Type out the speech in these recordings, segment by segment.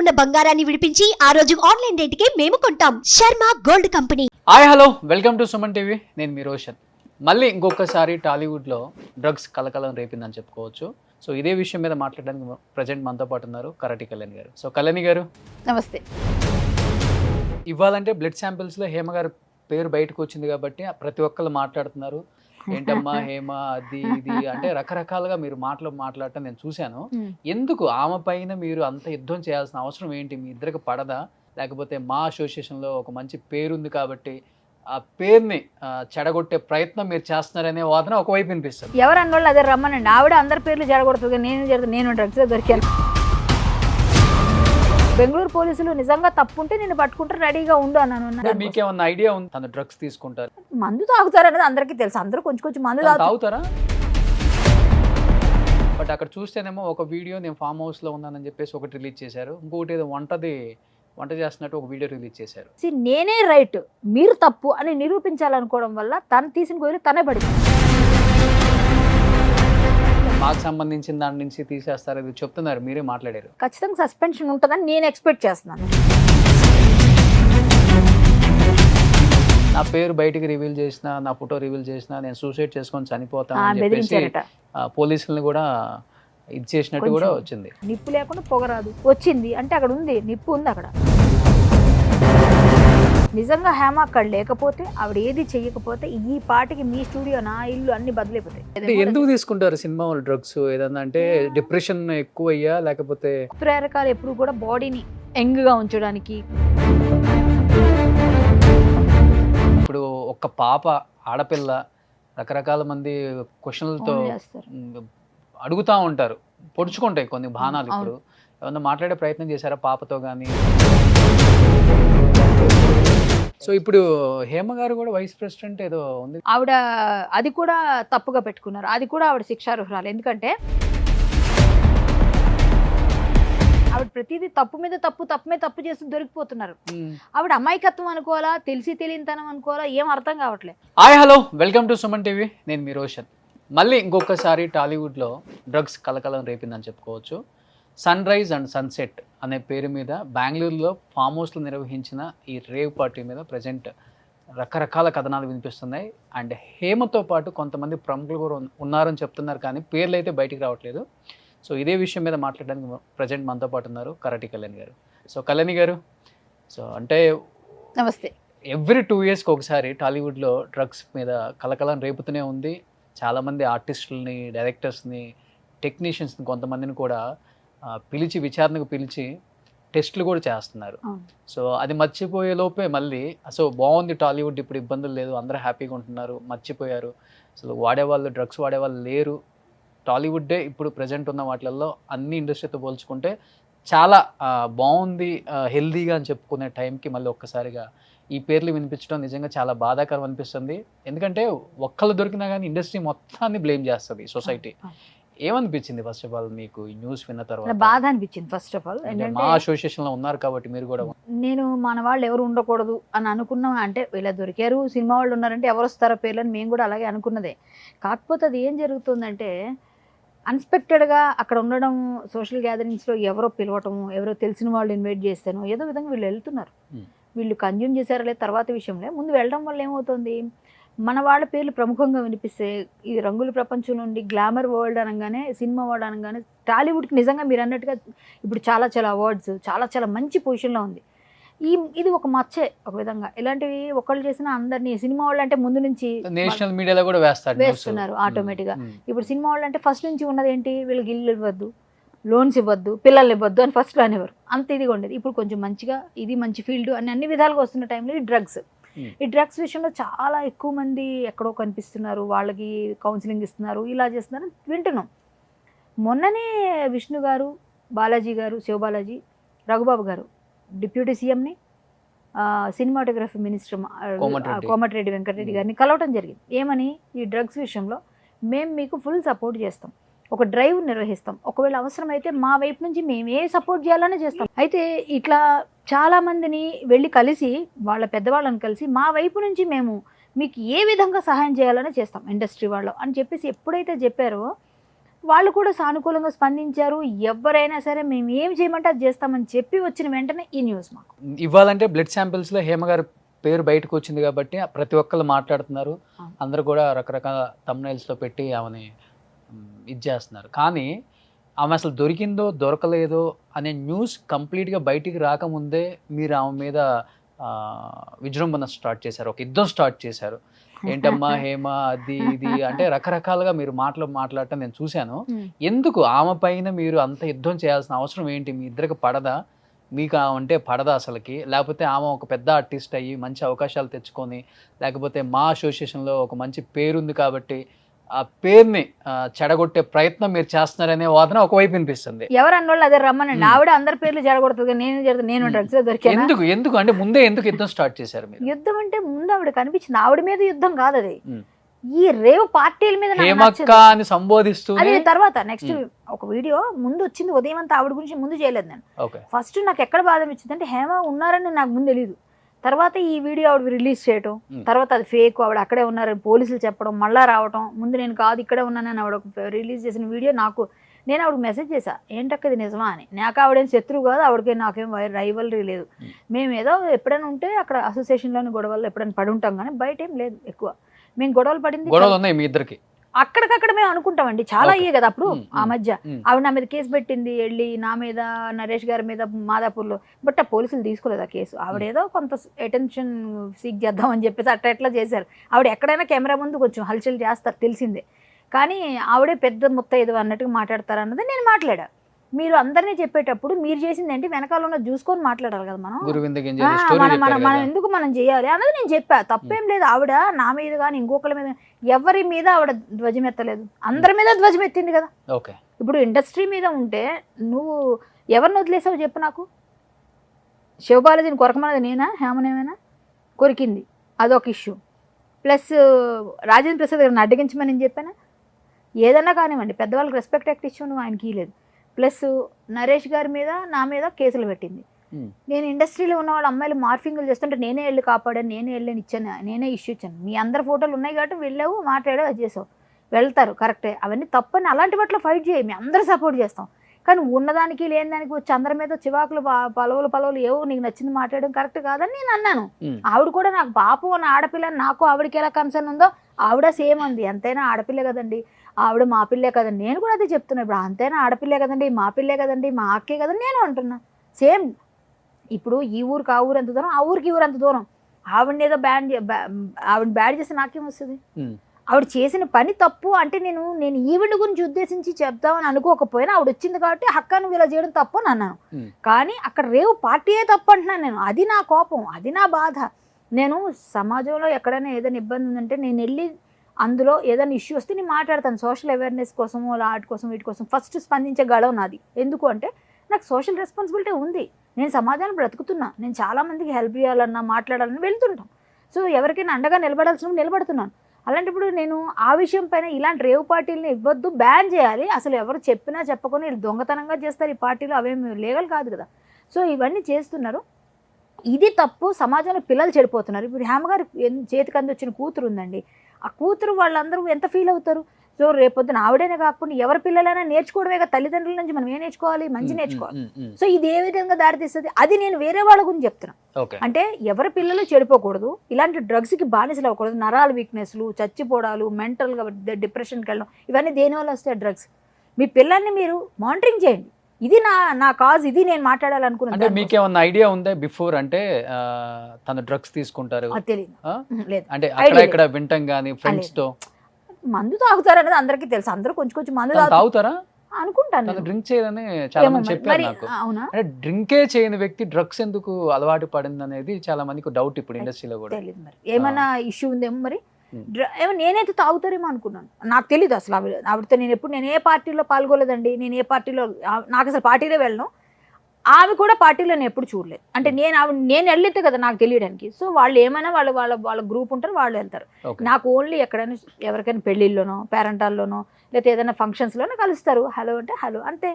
ఉన్న బంగారాన్ని విడిపించి ఆ రోజు ఆన్లైన్ రేటుకే మేము కొంటాం. Sharma gold company. Hi hello welcome to Suman TV. నేను మీ రోషన్. మళ్ళీ ఇంకొకసారి టాలీవుడ్లో డ్రగ్స్ కలకలం రేపిందని చెప్పుకోవచ్చు. సో ఇదే విషయం మీద మాట్లాడడానికి ప్రజెంట్ మనతో పాటు ఉన్నారు కరాటి కళ్యాణి గారు. సో కళ్యాణి గారు నమస్తే. ఇవ్వాలంటే బ్లడ్ శాంపిల్స్లో హేమ గారి పేరు బయటకు వచ్చింది కాబట్టి ప్రతి ఒక్కళ్ళు మాట్లాడుతున్నారు. ఏంటమ్మా హేమ అది ఇది అంటే రకరకాలుగా మీరు మాట్లాడటం నేను చూశాను. ఎందుకు ఆమె పైన మీరు అంత యుద్ధం చేయాల్సిన అవసరం ఏంటి? మీ ఇద్దరికి పడదా? లేకపోతే మా అసోసియేషన్లో ఒక మంచి పేరుంది కాబట్టి ఆ పేరుని చెడగొట్టే ప్రయత్నం మీరు చేస్తున్నారనే వాదన ఒకవైపు వినిపిస్తుంది. ఎవరు అన్నోళ్ళు అదే రమ్మనండి. ఆవిడ అందరి పేర్లు జడగొడుతుంది. నేను డ్రగ్స్లో దొరికాను. బెంగళూరు పోలీసులు నిజంగా తప్పుంటే నేను పట్టుకుంటే రెడీగా ఉండు అన్నాను. మీకేమన్నా ఐడియా ఉంది తను డ్రగ్స్ తీసుకుంటారు? మందు తాగుతారు అనేది అందరికీ తెలుసు. అందరూ కొంచెం మందు తాగుతారా? బట్ అక్కడ చూస్తేనేమో ఒక వీడియో నేను ఫామ్ హౌస్ లో ఉన్నానని చెప్పేసి ఒకటి రిలీజ్ చేశారు. ఇంకొకటి ఏదో వంట చేస్తున్నట్టు ఒక వీడియో రిలీజ్ చేశారు. నేనే రైట్ మీరు తప్పు అని నిరూపించాలనుకోవడం వల్ల తను తీసిన గోయలు తనే పడింది. మాకు సంబంధించిన దాని నుంచి తీసేస్తారు ఇది చెప్తున్నారు, మీరే మాట్లాడారు. ఖచ్చితంగా సస్పెన్షన్ ఉంటుందని నేను ఎక్స్పెక్ట్ చేస్తున్నాను. నా పేరు బయటికి రివీల్ చేసిన, నా ఫోటో రివీల్ చేసిన, నేను సూసైడ్ చేసుకొని చనిపోతాను అని చెప్పేసి పోలీసులను కూడా ఇది చేసినట్టు కూడా వచ్చింది. నిప్పు లేకుండా పొగరాదు వచ్చింది అంటే అక్కడ ఉంది, నిప్పు ఉంది అక్కడ. నిజంగా హేమ అక్కడ లేకపోతే, ఆవిడ ఏది చెయ్యకపోతే ఈ పాటికి మీ స్టూడియో, నా ఇల్లు అన్ని బదిలిపోతాయి. ఎందుకు తీసుకుంటారు సినిమా వాళ్ళు డ్రగ్స్? ఏదన్నా అంటే డిప్రెషన్ ఎక్కువ అయ్యా లేకపోతే? ప్రేరకాలు ఎప్పుడు కూడా బాడీని యంగ్ గా ఉంచడానికి. ఇప్పుడు ఒక పాప ఆడపిల్ల రకరకాల మంది క్వశ్చన్లతో అడుగుతా ఉంటారు, పొడుచుకుంటాయి కొన్ని బాణాలు. ఇప్పుడు ఏమన్నా మాట్లాడే ప్రయత్నం చేశారా పాపతో కానీ? సో ఇప్పుడు హేమ గారు కూడా వైస్ ప్రెసిడెంట్ ఏదో ఉంది, ఆవిడ అది కూడా తప్పుగా పెట్టుకున్నారు. అది కూడా ఆవిడ శిక్షార్హురాలు. ఎందుకంటే ఆవిడ ప్రతిదీ తప్పు మీద తప్పు చేస్తూ దొరికిపోతున్నారు. ఆవిడ అమాయకత్వం అనుకోవాలా, తెలిసి తెలియనితనం అనుకోవాలా, ఏం అర్థం కావట్లేదు. Hi hello welcome to Suman TV. నేను మీ రోషన్. మళ్ళీ ఇంకొకసారి టాలీవుడ్లో డ్రగ్స్ కలకలం రేపిందని చెప్పుకోవచ్చు. సన్ రైజ్ అండ్ సన్సెట్ అనే పేరు మీద బెంగళూరులో ఫామ్ హౌస్లో నిర్వహించిన ఈ రేవ్ పార్టీ మీద ప్రజెంట్ రకరకాల కథనాలు వినిపిస్తున్నాయి. అండ్ హేమతో పాటు కొంతమంది ప్రముఖులు కూడా ఉన్నారని చెప్తున్నారు, కానీ పేర్లు అయితే బయటికి రావట్లేదు. సో ఇదే విషయం మీద మాట్లాడడానికి ప్రజెంట్ మనతో పాటు ఉన్నారు కరాటి కళ్యాణి గారు. సో కళ్యాణి గారు, సో అంటే నమస్తే. ఎవ్రీ 2 yearsకి ఒకసారి టాలీవుడ్లో డ్రగ్స్ మీద కలకలం రేపుతూనే ఉంది. చాలామంది ఆర్టిస్టులని, డైరెక్టర్స్ని, టెక్నీషియన్స్ని, కొంతమందిని కూడా పిలిచి విచారణకు పిలిచి టెస్టులు కూడా చేస్తున్నారు. సో అది మర్చిపోయే లోపే మళ్ళీ సో బాగుంది టాలీవుడ్, ఇప్పుడు ఇబ్బందులు లేదు, అందరూ హ్యాపీగా ఉంటున్నారు, మర్చిపోయారు, అసలు వాడేవాళ్ళు డ్రగ్స్ వాడేవాళ్ళు లేరు, టాలీవుడ్డే ఇప్పుడు ప్రజెంట్ ఉన్న వాటిల్లో అన్ని ఇండస్ట్రీతో పోల్చుకుంటే చాలా బాగుంది, హెల్దీగా అని చెప్పుకునే టైంకి మళ్ళీ ఒక్కసారిగా ఈ పేర్లు వినిపించడం నిజంగా చాలా బాధాకరం అనిపిస్తుంది. ఎందుకంటే ఒక్కళ్ళు దొరికినా కానీ ఇండస్ట్రీ మొత్తాన్ని బ్లేమ్ చేస్తుంది సొసైటీ. ఏమనిపించింది ఫస్ట్ ఆఫ్ ఆల్ మీకు ఈ న్యూస్ విన్న తర్వాత? బాధ అనిపించింది ఫస్ట్ ఆఫ్ ఆల్. మా అసోసియేషన్ లో ఉన్నారు కాబట్టి మీరు కూడా. నేను మన వాళ్ళు ఎవరు ఉండకూడదు అని అనుకున్నాం. అంటే వీళ్ళ దొరికారు, సినిమా వాళ్ళు ఉన్నారంటే ఎవరు వస్తారో పేర్లని మేము కూడా అలాగే అనుకున్నదే. కాకపోతే అది ఏం జరుగుతుందంటే అన్ఎక్స్పెక్టెడ్గా అక్కడ ఉండడం, సోషల్ గ్యాదరింగ్స్లో ఎవరో పిలవటము, ఎవరో తెలిసిన వాళ్ళు ఇన్వైట్ చేస్తాను, ఏదో విధంగా వీళ్ళు వెళ్తున్నారు. వీళ్ళు కన్జ్యూమ్ చేశారో లేదు తర్వాత విషయంలో, ముందు వెళ్ళడం వల్ల ఏమవుతుంది, మన వాళ్ళ పేర్లు ప్రముఖంగా వినిపిస్తే ఈ రంగుల ప్రపంచం నుండి గ్లామర్ వరల్డ్ అనగానే, సినిమా వరల్డ్ అనగానే టాలీవుడ్కి నిజంగా మీరు అన్నట్టుగా ఇప్పుడు చాలా అవార్డ్స్, చాలా మంచి పొజిషన్లో ఉంది. ఇది ఒక మచ్చే ఒక విధంగా. ఇలాంటివి ఒకళ్ళు చేసినా అందరినీ, సినిమా వాళ్ళు అంటే ముందు నుంచి నేషనల్ మీడియాలో కూడా వేస్తున్నారు ఆటోమేటిక్గా. ఇప్పుడు సినిమా వాళ్ళు అంటే ఫస్ట్ నుంచి ఉన్నది ఏంటి, వీళ్ళకి ఇల్లు ఇవ్వద్దు, లోన్స్ ఇవ్వద్దు, పిల్లలు ఇవ్వద్దు అని ఫస్ట్లో అనేవారు. అంత ఇదిగా ఉండేది. ఇప్పుడు కొంచెం మంచిగా ఇది మంచి ఫీల్డ్ అని అన్ని విధాలుగా వస్తున్న టైంలో ఈ డ్రగ్స్ విషయంలో చాలా ఎక్కువ మంది ఎక్కడో కనిపిస్తున్నారు, వాళ్ళకి కౌన్సిలింగ్ ఇస్తున్నారు, ఇలా చేస్తున్నారు వింటున్నాం. మొన్ననే విష్ణు గారు, బాలాజీ గారు, శివబాలాజీ, రఘుబాబు గారు డిప్యూటీ సీఎంని, సినిమాటోగ్రఫీ మినిస్టర్ కోమటిరెడ్డి వెంకటరెడ్డి గారిని కలవటం జరిగింది. ఏమని, ఈ డ్రగ్స్ విషయంలో మేము మీకు ఫుల్ సపోర్ట్ చేస్తాం, ఒక డ్రైవ్ నిర్వహిస్తాం, ఒకవేళ అవసరమైతే మా వైపు నుంచి మేము ఏ సపోర్ట్ చేయాలనే చేస్తాం. అయితే ఇట్లా చాలామందిని వెళ్ళి కలిసి, వాళ్ళ పెద్దవాళ్ళని కలిసి మా వైపు నుంచి మేము మీకు ఏ విధంగా సహాయం చేయాలనే చేస్తాం ఇండస్ట్రీ వాళ్ళు అని చెప్పేసి ఎప్పుడైతే చెప్పారో వాళ్ళు కూడా సానుకూలంగా స్పందించారు. ఎవరైనా సరే మేము ఏం చేయమంటే అది చేస్తామని చెప్పి వచ్చిన వెంటనే ఈ న్యూస్ మాకు. ఇవ్వాలంటే బ్లడ్ శాంపిల్స్లో హేమ గారి పేరు బయటకు వచ్చింది కాబట్టి ప్రతి ఒక్కళ్ళు మాట్లాడుతున్నారు, అందరూ కూడా రకరకాల thumbnails-లో పెట్టి ఆమెని ఇది చేస్తున్నారు. కానీ ఆమె అసలు దొరికిందో దొరకలేదో అనే న్యూస్ కంప్లీట్గా బయటికి రాకముందే మీరు ఆమె మీద విజృంభణ స్టార్ట్ చేశారు, ఒక యుద్ధం స్టార్ట్ చేశారు. ఏంటమ్మా హేమ అది ఇది అంటే రకరకాలుగా మీరు మాట్లాడటం నేను చూశాను. ఎందుకు ఆమె పైన మీరు అంత యుద్ధం చేయాల్సిన అవసరం ఏంటి? మీ ఇద్దరికి పడదా? మీకు అంటే పడదా అసలుకి? లేకపోతే ఆమె ఒక పెద్ద ఆర్టిస్ట్ అయ్యి మంచి అవకాశాలు తెచ్చుకొని, లేకపోతే మా అసోసియేషన్లో ఒక మంచి పేరుంది కాబట్టి ఆ పేరుని చెడగొట్టే ప్రయత్నం మీరు చేస్తున్నారనే వాదన ఒకవైపు వినిపిస్తుంది. ఎవరు అన్నోళ్ళు అదే రమ్మనండి. ఆవిడ అందరి పేర్లు జరగొడుతుంది, నేను డ్రగ్స్ దొరికాను. ఎందుకు అంటే ముందే ఎందుకు యుద్ధం స్టార్ట్ చేశారు మీరు? యుద్ధం అంటే ముందు ఆవిడ కనిపించింది, ఆవిడ మీద యుద్ధం కాదు అది. ఈ రేవ్ పార్టీల మీద హేమక్క అని సంబోధిస్తూ అది తర్వాత నెక్స్ట్ ఒక వీడియో ముందు వచ్చింది. ఉదయం అంతా ఆవిడ గురించి ముందు చేయలేదు నేను. ఫస్ట్ నాకు ఎక్కడ బాధ అనిపించింది అంటే హేమ ఉన్నారని నాకు ముందు తెలియదు. తర్వాత ఈ వీడియో ఆవిడ రిలీజ్ చేయటం, తర్వాత అది ఫేక్, ఆవిడ అక్కడే ఉన్నారని పోలీసులు చెప్పడం, మళ్ళా రావటం, ముందు నేను కాదు ఇక్కడే ఉన్నానని ఆవిడ రిలీజ్ చేసిన వీడియో నేను ఆవిడకి మెసేజ్ చేశా, ఏంటక్క ఇది నిజమా అని. నాకు ఆవిడేం శత్రువు కాదు, ఆవిడకి నాకేం రైవలరీ లేదు. మేము ఏదో ఎప్పుడైనా ఉంటే అక్కడ అసోసియేషన్లోని గొడవల్లో ఎప్పుడైనా పడి ఉంటాం, కానీ బయట ఏం లేదు ఎక్కువ. మేము గొడవలు పడింది మీ ఇద్దరికి అక్కడికక్కడ మేము అనుకుంటామండి, చాలా అయ్యే కదా అప్పుడు. ఆ మధ్య ఆవిడ నా మీద కేసు పెట్టింది, వెళ్ళి నా మీద నరేష్ గారి మీద మాదాపూర్లో. బట్ ఆ పోలీసులు తీసుకోలేదు ఆ కేసు. ఆవిడేదో కొంత అటెన్షన్ సీక్ చేద్దామని చెప్పేసి అట్లా చేశారు. ఆవిడ ఎక్కడైనా కెమెరా ముందు కొంచెం హల్చల్ చేస్తారు తెలిసిందే, కానీ ఆవిడే పెద్ద ముత్తైదు అన్నట్టుగా మాట్లాడతారు అన్నది నేను మాట్లాడా. మీరు అందరినీ చెప్పేటప్పుడు మీరు చేసింది ఏంటి, వెనకాల ఉన్న చూసుకొని మాట్లాడాలి కదా మనం. మనం ఎందుకు మనం చేయాలి అన్నది నేను చెప్పా. తప్పేం లేదు. ఆవిడ నా మీద కానీ ఇంకొకరి మీద ఎవరి మీద ఆవిడ ధ్వజం ఎత్తలేదు, అందరి మీద ధ్వజం ఎత్తింది కదా. ఇప్పుడు ఇండస్ట్రీ మీద ఉంటే నువ్వు ఎవరిని వదిలేసావు చెప్పు నాకు. శివబాలాజీని కొరకమన్నది నేనా, హేమనేమైనా కొరికింది, అదొక ఇష్యూ. ప్లస్ రాజేంద్ర ప్రసాద్ గారిని అడ్డగించమని నేను చెప్పానా? ఏదన్నా కానివ్వండి, పెద్దవాళ్ళకి రెస్పెక్ట్ యాక్ట్ ఇచ్చి నువ్వు ఆయనకి ఇవ్వలేదు. ప్లస్ నరేష్ గారి మీద నా మీద కేసులు పెట్టింది. నేను ఇండస్ట్రీలో ఉన్న వాళ్ళ అమ్మాయిలు మార్ఫింగ్లు చేస్తుంటే నేనే వెళ్ళి కాపాడాను, నేనే వెళ్ళని ఇచ్చాను, నేనే ఇష్యూ ఇచ్చాను. మీ అందరి ఫోటోలు ఉన్నాయి కాబట్టి వెళ్ళావు, మాట్లాడావు, అది చేసావు, వెళ్తారు కరెక్టే. అవన్నీ తప్పని అలాంటి వాటిలో ఫైట్ చేయి, మేము అందరూ సపోర్ట్ చేస్తాం. కానీ ఉన్నదానికి లేని దానికి వచ్చి అందరి మీద చివాకులు పలవలు ఏవో నీకు నచ్చింది మాట్లాడడం కరెక్ట్ కాదని నేను అన్నాను. ఆవిడ కూడా నాకు పాపం అన్న ఆడపిల్ల, నాకు ఆవిడకి ఎలా కన్సర్న్ ఉందో ఆవిడ సేమ్ ఉంది. ఎంతైనా ఆడపిల్ల కదండి, ఆవిడ మా పిల్లే కదండి. నేను కూడా అదే చెప్తున్నా. ఇప్పుడు అంతైనా ఆడపిల్లే కదండి, మా పిల్లే కదండి, మా అక్కే కదండి నేను అంటున్నా. సేమ్ ఇప్పుడు ఈ ఊరికి ఆ ఊరు ఎంత దూరం, ఆ ఊరికి ఈ ఊరు అంత దూరం. ఆవిడని ఏదో ఆవిడ బ్యాడ్ చేస్తే నాకేం వస్తుంది? ఆవిడ చేసిన పని తప్పు అంటే నేను ఈవిడ గురించి ఉద్దేశించి చెప్తామని అనుకోకపోయినా ఆవిడ వచ్చింది కాబట్టి హక్కా నువ్వు ఇలా చేయడం తప్పు అని అన్నాను. కానీ అక్కడ రేవు పార్టీయే తప్పు అంటున్నాను నేను. అది నా కోపం, అది నా బాధ. నేను సమాజంలో ఎక్కడైనా ఏదైనా ఇబ్బంది ఉందంటే నేను వెళ్ళి అందులో ఏదైనా ఇష్యూ వస్తే నేను మాట్లాడతాను. సోషల్ అవేర్నెస్ కోసము, ఆర్ట్ కోసం, వీటి కోసం ఫస్ట్ స్పందించే గడవ నాది. ఎందుకు అంటే నాకు సోషల్ రెస్పాన్సిబిలిటీ ఉంది. నేను సమాజాన్ని బ్రతుకుతున్నా, నేను చాలామందికి హెల్ప్ చేయాలన్నా మాట్లాడాలని వెళ్తుంటాం. సో ఎవరికైనా అండగా నిలబడాల్సిన నిలబడుతున్నాను. అలాంటప్పుడు నేను ఆ విషయం పైన ఇలాంటి రేవు పార్టీలని ఇవ్వద్దు, బ్యాన్ చేయాలి. అసలు ఎవరు చెప్పినా చెప్పకుండా వీళ్ళు దొంగతనంగా చేస్తారు ఈ పార్టీలు, అవేమి లీగల్ కాదు కదా. సో ఇవన్నీ చేస్తున్నారు, ఇది తప్పు. సమాజంలో పిల్లలు చెడిపోతున్నారు. ఇప్పుడు హేమగారి చేతికి అంది వచ్చిన కూతురు ఉందండి, ఆ కూతురు వాళ్ళందరూ ఎంత ఫీల్ అవుతారు. సో రేపొద్దున ఆవిడైనా కాకుండా ఎవరి పిల్లలైనా నేర్చుకోవడమే కదా, తల్లిదండ్రుల నుంచి మనం ఏం నేర్చుకోవాలి, మంచి నేర్చుకోవాలి. సో ఇది ఏ విధంగా దారితీస్తుంది అది నేను వేరే వాళ్ళ గురించి చెప్తున్నా. అంటే ఎవరి పిల్లలు చెడిపోకూడదు, ఇలాంటి డ్రగ్స్కి బానిసలు అవ్వకూడదు. నరాల వీక్నెస్లు, చచ్చిపోవడాలు, మెంటల్గా డిప్రెషన్కి వెళ్ళడం, ఇవన్నీ దేనివల్ల వస్తాయి? డ్రగ్స్. మీ పిల్లల్ని మీరు మానిటరింగ్ చేయండి. ఇది నా కాజ్, ఇది నేను మాట్లాడాలనుకున్నాను. మీకేమన్నా ఐడియా ఉందా బిఫోర్? అంటే తను డ్రగ్స్ తీసుకుంటారు తెలియదు, లేదు. అంటే అక్కడ వింటాం కానీ ఫ్రెండ్స్ తో మందు తాగుతారు అనేది అందరికీ తెలుసు. అందరూ కొంచెం మందు తాగుతారా అనుకుంటాను. డ్రింక్ చేయదని చాలా మంది చెప్పారు నాకు. అంటే డ్రింకే చేయని వ్యక్తి డ్రగ్స్ ఎందుకు అలవాటు పడింది అనేది చాలా మందికి డౌట్ ఇప్పుడు ఇండస్ట్రీలో కూడా. తెలియదు మరి ఏమైనా ఇష్యూ ఉందేమో మరి. నేనైతే తాగుతారేమో అనుకున్నాను, నాకు తెలీదు అసలు. ఆవిడతో నేను ఏ పార్టీలో పాల్గొలేదండి. నేను ఏ పార్టీలో, నాకు అసలు పార్టీలో వెళ్ళను. ఆమె కూడా పార్టీలో నేను ఎప్పుడు చూడలేదు. అంటే నేను వెళ్ళితే కదా నాకు తెలియడానికి. సో వాళ్ళు ఏమైనా వాళ్ళ గ్రూప్ ఉంటారు, వాళ్ళు వెళ్తారు. నాకు ఓన్లీ ఎక్కడైనా ఎవరికైనా పెళ్ళిళ్ళలోనో, పేరెంటాల్లోనో, లేకపోతే ఏదైనా ఫంక్షన్స్లోనో కలుస్తారు. హలో అంటే హలో అంతే.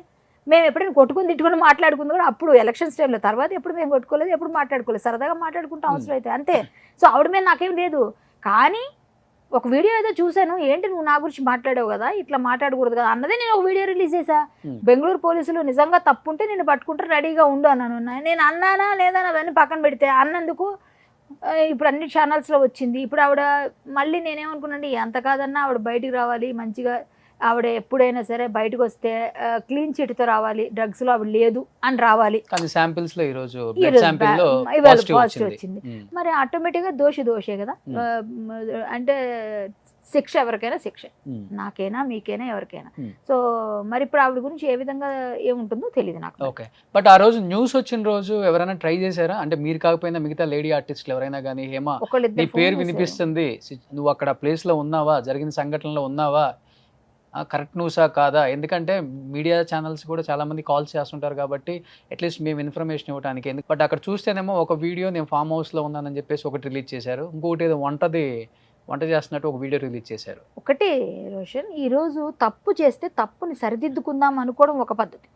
మేము ఎప్పుడైనా కొట్టుకుని తిట్టుకుని మాట్లాడుకుంది కూడా అప్పుడు ఎలక్షన్స్ టైంలో. తర్వాత ఎప్పుడు మేము కొట్టుకోలేదు, ఎప్పుడు మాట్లాడుకోలేదు, సరదాగా మాట్లాడుకుంటాం అవసరం అయితే అంతే. సో ఆవిడ మీద నాకేం లేదు. కానీ ఒక వీడియో ఏదో చూశాను, ఏంటి నువ్వు నా గురించి మాట్లాడావు కదా, ఇట్లా మాట్లాడకూడదు కదా అన్నదే నేను ఒక వీడియో రిలీజ్ చేశా. బెంగళూరు పోలీసులు నిజంగా తప్పుంటే నేను పట్టుకుంటారు, రెడీగా ఉండు అన్నాను. నేను అన్నానా లేదా అవన్నీ పక్కన పెడితే అన్నందుకు ఇప్పుడు అన్ని ఛానల్స్లో వచ్చింది. ఇప్పుడు ఆవిడ మళ్ళీ నేనేమనుకున్నాండి, ఎంత కాదన్నా ఆవిడ బయటికి రావాలి మంచిగా, ఆవిడ ఎప్పుడైనా సరే బయటకు వస్తే క్లీన్ చిట్తో రావాలి, డ్రగ్స్లో ఆవిడ లేదు అని రావాలి. కానీ శాంపిల్స్ లో ఈరోజు పాజిటివ్ వచ్చింది. మరి ఆటోమేటిక్గా దోషే కదా. అంటే శిక్ష ఎవరికైనా శిక్ష, నాకైనా మీకైనా ఎవరికైనా. సో మరి ఇప్పుడు ఆవిడ గురించి ఏ విధంగా ఏముంటుందో తెలియదు నాకు. ఓకే, బట్ ఆ రోజు న్యూస్ వచ్చిన రోజు ఎవరైనా ట్రై చేశారా? అంటే మీరు కాకపోయినా మిగతా లేడీ ఆర్టిస్టులు ఎవరైనా కానీ, హేమ నీ పేరు వినిపిస్తుంది, నువ్వు అక్కడ ప్లేస్ లో ఉన్నావా, జరిగిన సంఘటనలో ఉన్నావా, కరెక్ట్ న్యూసా కాదా? ఎందుకంటే మీడియా ఛానల్స్ కూడా చాలా మంది కాల్స్ చేస్తుంటారు కాబట్టి అట్లీస్ట్ మేము ఇన్ఫర్మేషన్ ఇవ్వడానికి. బట్ అక్కడ చూస్తేనేమో ఒక వీడియో నేను ఫామ్ హౌస్ లో ఉన్నానని చెప్పేసి ఒకటి రిలీజ్ చేశారు, ఇంకొకటి ఏదో వంట చేస్తున్నట్టు ఒక వీడియో రిలీజ్ చేశారు. ఒకటి రోషన్, ఈరోజు తప్పు చేస్తే తప్పుని సరిదిద్దుకుందాం అనుకోవడం ఒక పద్ధతి,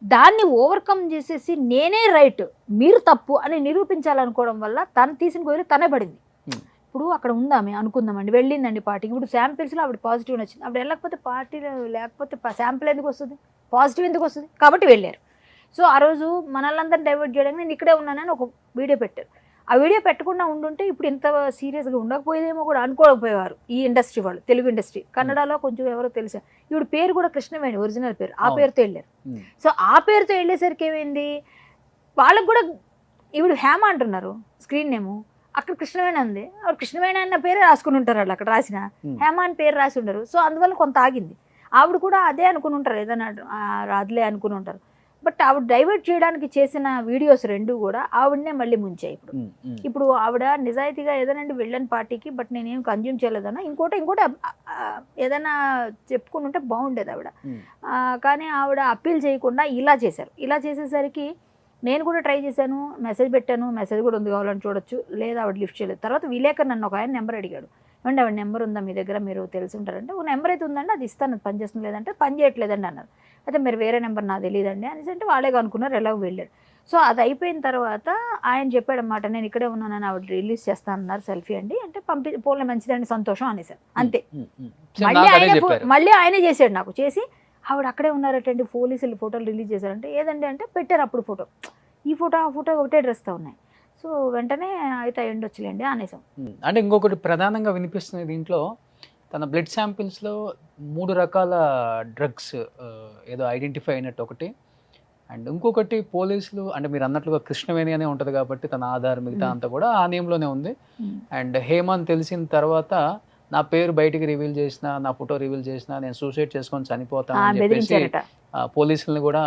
దాన్ని ఓవర్కమ్ చేసేసి నేనే రైట్ మీరు తప్పు అని నిరూపించాలనుకోవడం వల్ల తను తీసిన గొయ్యలు తనే పడింది. ఇప్పుడు అక్కడ ఉందామే అనుకుందామండి, వెళ్ళిందండి పార్టీకి, ఇప్పుడు శాంపిల్స్లో ఆవిడ పాజిటివ్ వచ్చింది, ఆవిడ వెళ్ళకపోతే పార్టీలో లేకపోతే శాంపిల్ ఎందుకు వస్తుంది, పాజిటివ్ ఎందుకు వస్తుంది, కాబట్టి వెళ్ళారు. సో ఆ రోజు మనల్ని డైవర్ట్ చేయడానికి నేను ఇక్కడే ఉన్నానని ఒక వీడియో పెట్టారు. ఆ వీడియో పెట్టకుండా ఉండుంటే ఇప్పుడు ఇంత సీరియస్గా ఉండకపోయేదేమో కూడా అనుకోకపోయేవారు ఈ ఇండస్ట్రీ వాళ్ళు, తెలుగు ఇండస్ట్రీ. కన్నడలో కొంచెం ఎవరో తెలుసా, ఇప్పుడు పేరు కూడా కృష్ణవేణి ఒరిజినల్ పేరు, ఆ పేరుతో వెళ్ళారు. సో ఆ పేరుతో వెళ్ళేసరికి ఏమైంది, వాళ్ళకు కూడా ఇప్పుడు హేమ అంటున్నారు స్క్రీన్ నేము, అక్కడ కృష్ణవేణి ఉంది, ఆవిడ కృష్ణవేణి అన్న పేరే రాసుకుని ఉంటారు వాళ్ళు, అక్కడ రాసిన హేమ అని పేరు రాసి ఉండరు. సో అందువల్ల కొంత ఆగింది. ఆవిడ కూడా అదే అనుకుని ఉంటారు, ఏదైనా రాదులే అనుకుని ఉంటారు. బట్ ఆవిడ డైవర్ట్ చేయడానికి చేసిన వీడియోస్ రెండు కూడా ఆవిడనే మళ్ళీ ముంచాయి. ఇప్పుడు ఆవిడ నిజాయితీగా ఏదైనా వెళ్ళని పార్టీకి, బట్ నేనేం కన్జ్యూమ్ చేయలేదన్నా ఇంకోటి ఏదైనా చెప్పుకుని ఉంటే బాగుండేది ఆవిడ. కానీ ఆవిడ అప్పీల్ చేయకుండా ఇలా చేశారు. ఇలా చేసేసరికి నేను కూడా ట్రై చేశాను, మెసేజ్ పెట్టాను, మెసేజ్ కూడా ఉంది కావాలని చూడొచ్చు, లేదా ఆవిడ లిఫ్ట్ చేయలేదు. తర్వాత విలేకర్ నన్ను ఒక ఆయన నెంబర్ అడిగాడు, ఏమంటే ఆవిడ నెంబర్ ఉందా మీ దగ్గర, మీరు తెలిసి ఉంటారంటే ఒక నెంబర్ అయితే ఉందండి, అది ఇస్తాను, పని చేస్తుంది లేదంటే పని చేయట్లేదండి అన్నారు. అయితే మీరు వేరే నెంబర్ నాకు తెలియదండి అనేసి అంటే వాళ్ళే అనుకున్నారు, ఎలాగో వెళ్ళారు. సో అది అయిపోయిన తర్వాత ఆయన చెప్పాడన్నమాట, నేను ఇక్కడే ఉన్నానని, ఆవిడ రిలీజ్ చేస్తాను అన్నారు సెల్ఫీ అండి అంటే, పోలే మంచిదండి సంతోషం అనేసారు, అంతే. మళ్ళీ ఆయనే చేశాడు నాకు, చేసి ఆవిడ అక్కడే ఉన్నారటండి, పోలీసులు ఫోటోలు రిలీజ్ చేశారంటే, ఏదండి అంటే పెట్టారు అప్పుడు ఫోటో, ఈ ఫోటో ఆ ఫోటో ఒకటే డ్రెస్తో ఉన్నాయి. సో వెంటనే అయితే ఎండొచ్చులేండి అనేసాం. అంటే ఇంకొకటి ప్రధానంగా వినిపిస్తుంది దీంట్లో, తన బ్లడ్ శాంపిల్స్లో 3 రకాల డ్రగ్స్ ఏదో ఐడెంటిఫై అయినట్టు ఒకటి, అండ్ ఇంకొకటి పోలీసులు అంటే మీరు అన్నట్లుగా కృష్ణవేణి అనే ఉంటుంది కాబట్టి తన ఆధార్ మిగతా అంతా కూడా ఆ నేమ్లోనే ఉంది. అండ్ హేమంత్ తెలిసిన తర్వాత నా పేరు బయటికి రివీల్ చేసిన, నా ఫోటో రివీల్ చేసిన, నేను సూసైడ్ చేసుకొని చనిపోతాను అని చెప్పేసి పోలీసులను కూడా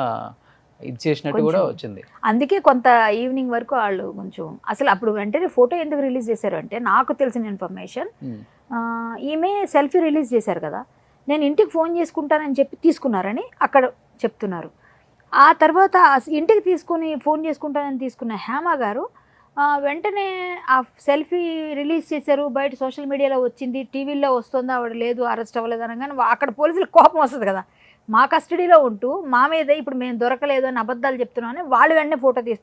ఇది చేసినట్టు కూడా వచ్చింది. అందుకే కొంత ఈవినింగ్ వరకు వాళ్ళు కొంచెం అసలు అప్పుడు వెంటనే ఫోటో ఎందుకు రిలీజ్ చేశారు అంటే, నాకు తెలిసిన ఇన్ఫర్మేషన్ ఈమె సెల్ఫీ రిలీజ్ చేశారు కదా, నేను ఇంటికి ఫోన్ చేసుకుంటానని చెప్పి తీసుకున్నారని అక్కడ చెప్తున్నారు. ఆ తర్వాత ఇంటికి తీసుకుని ఫోన్ చేసుకుంటానని తీసుకున్న హేమ గారు వెంటనే ఆ సెల్ఫీ రిలీజ్ చేశారు, బయట సోషల్ మీడియాలో వచ్చింది, టీవీలో వస్తుందా, ఆవిడ లేదు అరెస్ట్ అవ్వలేదు అనగానే అక్కడ పోలీసులకు కోపం వస్తుంది కదా, మా కస్టడీలో ఉంటూ మా మీద ఇప్పుడు మేము దొరకలేదు అని అబద్ధాలు చెప్తున్నామని వాళ్ళు వెంటనే ఫోటో తీసి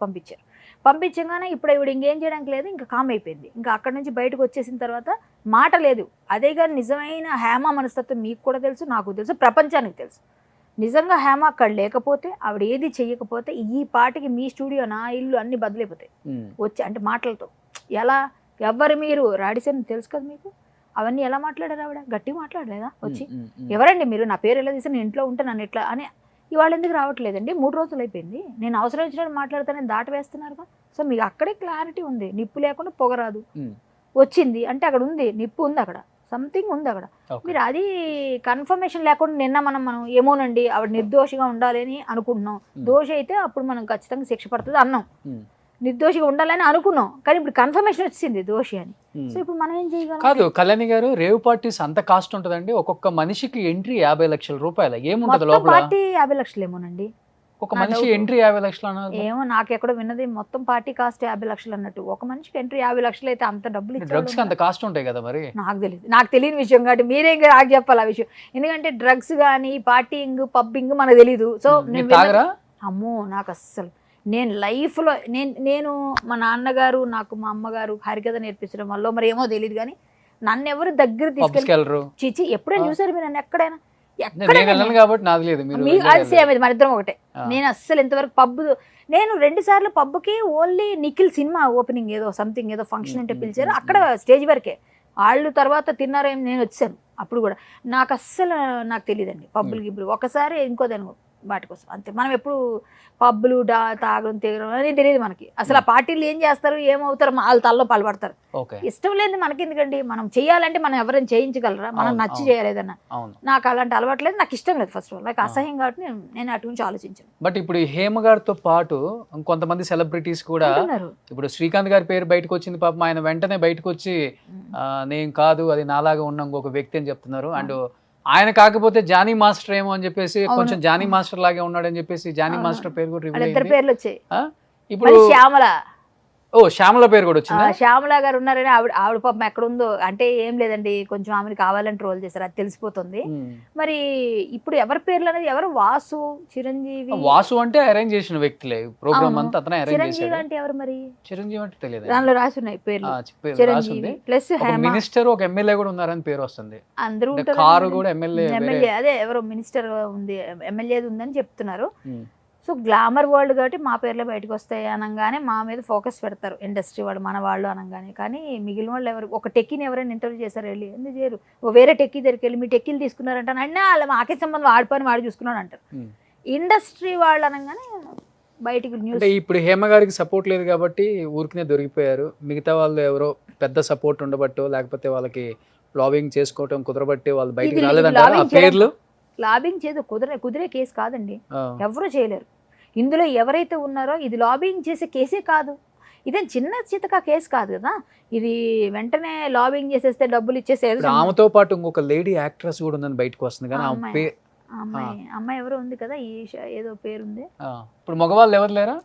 పంపించగానే ఇప్పుడు ఇవిడ ఇంకేం చేయడానికి లేదు, ఇంకా కామ్ అయిపోయింది. ఇంకా అక్కడ నుంచి బయటకు వచ్చేసిన తర్వాత మాట లేదు. అదే కానీ నిజమైన హేమ మనస్తత్వం మీకు కూడా తెలుసు, నాకు తెలుసు, ప్రపంచానికి తెలుసు. నిజంగా హేమ అక్కడ లేకపోతే, ఆవిడ ఏది చెయ్యకపోతే ఈ పాటికి మీ స్టూడియో నా ఇల్లు అన్ని బదిలైపోతాయి వచ్చి, అంటే మాటలతో. ఎలా ఎవరు మీరు రాడిసన్ తెలుసు కదా మీకు, అవన్నీ ఎలా మాట్లాడారు, ఆవిడ గట్టిగా మాట్లాడలేదా వచ్చి, ఎవరండి మీరు, నా పేరు ఎలా తీసి నేను ఇంట్లో ఉంటే నన్ను ఎట్లా అని. ఇవాళ ఎందుకు రావట్లేదండి, 3 రోజులు అయిపోయింది, నేను అవసరం వచ్చినట్టు మాట్లాడితే దాటి వేస్తున్నారుగా. సో మీకు అక్కడే క్లారిటీ ఉంది, నిప్పు లేకుండా పొగరాదు వచ్చింది అంటే అక్కడ ఉంది, నిప్పు ఉంది, అక్కడ సంథింగ్ ఉంది అక్కడ. మీరు అది కన్ఫర్మేషన్ లేకుండా నిన్న మనం ఏమోనండి ఆవిడ నిర్దోషిగా ఉండాలి అని అనుకుంటున్నాం, దోషి అయితే అప్పుడు మనం ఖచ్చితంగా శిక్ష పడుతుంది అన్నాం, నిర్దోషిగా ఉండాలని అనుకున్నాం, కానీ ఇప్పుడు కన్ఫర్మేషన్ వచ్చింది దోషి అని. సో ఇప్పుడు మనం ఏం చేయగలం? కాదు కళ్యాణి గారు, రేవ్ పార్టీస్ అంత కాస్ట్ ఉంటుందండి, ఒక్కొక్క మనిషికి ఎంట్రీ 50 లక్షల రూపాయలు, ఏముంటది లోపల? పార్టీ 50 లక్షలు ఏమోనండి, ఒక మనిషి ఎంట్రీ 50 లక్షలు అన్నారు. ఏమో నాకెక్కడ విన్నది మొత్తం పార్టీ కాస్ట్ 50 లక్షలు అన్నట్టు, ఒక మనిషికి ఎంట్రీ 50 లక్షలు అయితే అంత డబ్బులు డ్రగ్స్ అంత కాస్ట్ ఉంటాయి కదా మరి. నాకు తెలియని విషయం కాబట్టి మీరేం నాకు చెప్పాలి ఆ విషయం, ఎందుకంటే డ్రగ్స్ కానీ పార్టీయింగ్ పబ్బింగ్ మనకు తెలీదు. సో అమ్మో నాకు అస్సలు, నేను లైఫ్లో నేను మా నాన్నగారు నాకు మా అమ్మగారు హరికథ నేర్పించడం వల్ల మరి ఏమో తెలియదు, కానీ నన్ను ఎవరు దగ్గర పబ్స్కి తీసుకెళ్ళి వెళ్ళరు. చిచి ఎప్పుడైనా చూసారు మీరు నన్ను ఎక్కడైనా నేను వెళ్ళను కాబట్టి నాది లేదు. మీరు అది సేమ్ ఇది మన ఇద్దరం ఒకటే. ఆ. నేను అస్సలు ఇంతవరకు నేను 2 సార్లు పబ్కి ఓన్లీ నిఖిల్ సినిమా ఓపెనింగ్ ఏదో సంథింగ్ ఏదో ఫంక్షన్ ఉంటే పిలిచారు, అక్కడ స్టేజ్ వరకే. వాళ్ళు తర్వాత తిన్నారేం, నేను వచ్చాను అప్పుడు కూడా. నాకు అస్సలు నాకు తెలియదండి పబ్బులు గిబ్బులు. ఒకసారి ఇంకో దాని వాటి కోసం అంతే. మనం ఎప్పుడు పబ్బులు తాగడం తీగడం అనేది తెలియదు మనకి. అసలు ఆ పార్టీలు ఏం చేస్తారు ఏమవుతారు వాళ్ళ తల్లో పాల్పడతారు. ఓకే. ఇష్టం లేదు మనకి ఎందుకండి, మనం చేయాలంటే మనం ఎవరైనా చేయించగలరా, మనం అవును, నచ్చి అవును. చేయలేదన్నా. అవును. నాకు అలాంటి అలవాటు లేదు, నాకు ఇష్టం లేదు ఫస్ట్ ఆఫ్ ఆల్, నాకు అసహ్యం కాబట్టి నేను అటు నుంచి ఆలోచించాను. బట్ ఇప్పుడు ఈ హేమ గారితో పాటు ఇంకొంతమంది సెలబ్రిటీస్ కూడా అంటున్నారు. ఇప్పుడు శ్రీకాంత్ గారి పేరు బయటకు వచ్చింది పాపం, ఆయన వెంటనే బయటకు వచ్చి నేను కాదు అది నాలాగా ఉన్న ఇంకొక వ్యక్తి అని చెప్తున్నారు. అండ్ ఆయన కాకపోతే జానీ మాస్టర్ ఏమో అని చెప్పేసి, కొంచెం జానీ మాస్టర్ లాగే ఉన్నాడని చెప్పేసి జానీ అవును. మాస్టర్ పేరు కూడా రివీల్ వాళ్ళిద్దరు అయింది. పేర్లు వచ్చాయి. ఇప్పుడు మళ్ళీ శ్యామల శ్యామల పేరు కూడా వచ్చింది. శ్యామల గారు ఉన్నారని ఆవిడ పాపం ఎక్కడ ఉందో అంటే ఏం లేదండి, కొంచెం ఆమెను కావాలని ట్రోల్ చేశారు, అది తెలిసిపోతుంది. మరి ఇప్పుడు ఎవరి పేర్లు అనేది ఎవరు, వాసు, చిరంజీవి. వాసు అంటే అరేంజ్ చేసిన వ్యక్తులే, ప్రోగ్రామ్ అవును. అంతా అతనే అరేంజ్ చిరంజీవి చేశాడు. అంటే ఎవరు మరి? చిరంజీవి అంటే తెలియదు, దానిలో రాసి ఉన్నాయి పేర్లు. చిరంజీవి ప్లస్ మినిస్టర్ ఒక ఎమ్మెల్యే కూడా ఉన్నారని పేరు వస్తుంది. అందరూ అంటే ఉంటారు. కారు కూడా ఎమ్మెల్యే ఎమ్మెల్యే అదే ఎవరో మినిస్టర్ ఉంది, ఎమ్మెల్యేది ఉందని చెప్తున్నారు. సో గ్లామర్ వరల్డ్ కాబట్టి మా పేర్లే బయటకు వస్తాయి అనగానే మా మీద ఫోకస్ పెడతారు ఇండస్ట్రీ వాళ్ళు, మన వాళ్ళు అనగానే. కానీ మిగిలిన వాళ్ళు ఎవరు, ఒక టెక్కీని ఎవరైనా ఇంటర్వ్యూ చేశారు వెళ్ళి, ఎందుకు చేయరు? వేరే టెక్కీ దగ్గరికి వెళ్ళి మీ టెక్కీలు తీసుకున్నారంట అన్నా, వాళ్ళ మాకే సంబంధం, ఆడిపోయి వాడు చూసుకున్నాడు అంటారు. ఇండస్ట్రీ వాళ్ళు అనగానే బయటికి న్యూస్. అంటే ఇప్పుడు హేమ గారికి సపోర్ట్ లేదు కాబట్టి ఊరికినే దొరికిపోయారు. మిగతా వాళ్ళు ఎవరో పెద్ద సపోర్ట్ ఉండబట్టో లేకపోతే వాళ్ళకి లాబింగ్ చేసుకోవటం కుదరబట్టి వాళ్ళు బయటికి రాలేదంటారు. ఆ పేర్లు లాబింగ్ చేదు కుదిరే కేసు కాదండి, ఎవరు చేయలేరు. ఇందులో ఎవరైతే ఉన్నారో ఇది లాబింగ్ చేసే కేసే కాదు, ఇదేం చిన్న చితక కేసు కాదు కదా. ఇది వెంటనే లాబింగ్ చేసేస్తే డబ్బులు ఇచ్చేసేది. ఆమెతో పాటు ఇంకొక లేడీ యాక్ట్రెస్ కూడా ఉందని బయటకు వస్తుంది కానీ అమ్మాయి ఎవరో ఉంది కదా, ఏదో పేరుంది. ఇప్పుడు మగవాళ్ళు ఎవరు లేరా?